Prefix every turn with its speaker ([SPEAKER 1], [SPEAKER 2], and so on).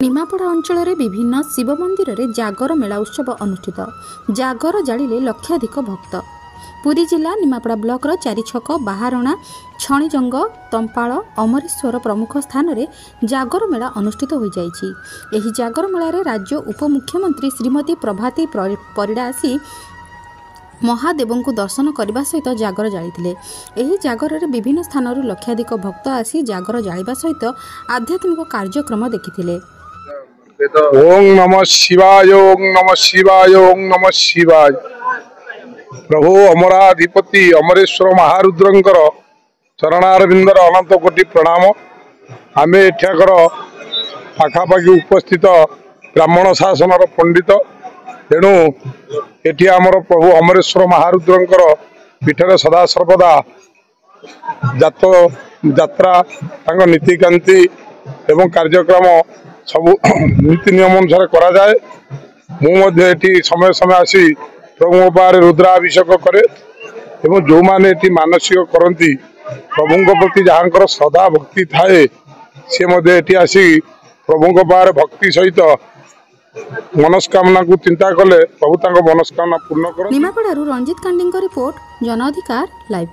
[SPEAKER 1] निमापड़ा अंचल विभिन्न शिव मंदिर में जागर मेला उत्सव अनुष्ठित। जागर जालिले लक्षाधिक भक्त। पुरी जिला निमापड़ा ब्लॉक चारि छक बाहारणा छणीजंग तंपाल अमरेश्वर प्रमुख स्थान में जागर मेला अनुष्ठित हो जाइछि। एही जागर मेला राज्य उपमुख्यमंत्री श्रीमती प्रभाती परिड़ा आसी महादेव को दर्शन करने सहित जागर जाली। एही जागर में विभिन्न स्थान लक्षाधिक भक्त आसी जागर जालिबा सहित आध्यात्मिक कार्यक्रम देखिथिले।
[SPEAKER 2] ओम नमः शिवाय, ओम नमः शिवाय, ओम नमः शिवाय। प्रभु अमराधिपति अमरेश्वर महारुद्रंकर चरणारविंदर अनंत कोटि प्रणाम। आमे एठाकर पाखापाखि उपस्थित ब्राह्मण शासन पंडित, तेणु एठी आमर प्रभु अमरेश्वर महारुद्रंकर पीठरे सदा सर्वदा यात्रा नीतिकांति एवं कार्यक्रम सब नीति नियम अनुसार करा जाए। मुझे समय समय आसी प्रभु पारे रुद्राभिषेक करे एवं जो माने एटी मानसिक करती प्रभु प्रति जहाँकर श्रद्धा भक्ति थाए सी मध्य एटी आसी प्रभु पारे भक्ति सहित मनस्कामना को चिंता कले प्रभु मनस्कामना पूर्ण कर।
[SPEAKER 1] निमापड़ारू रंजित कांडी रिपोर्ट, जन अधिकार लाइव।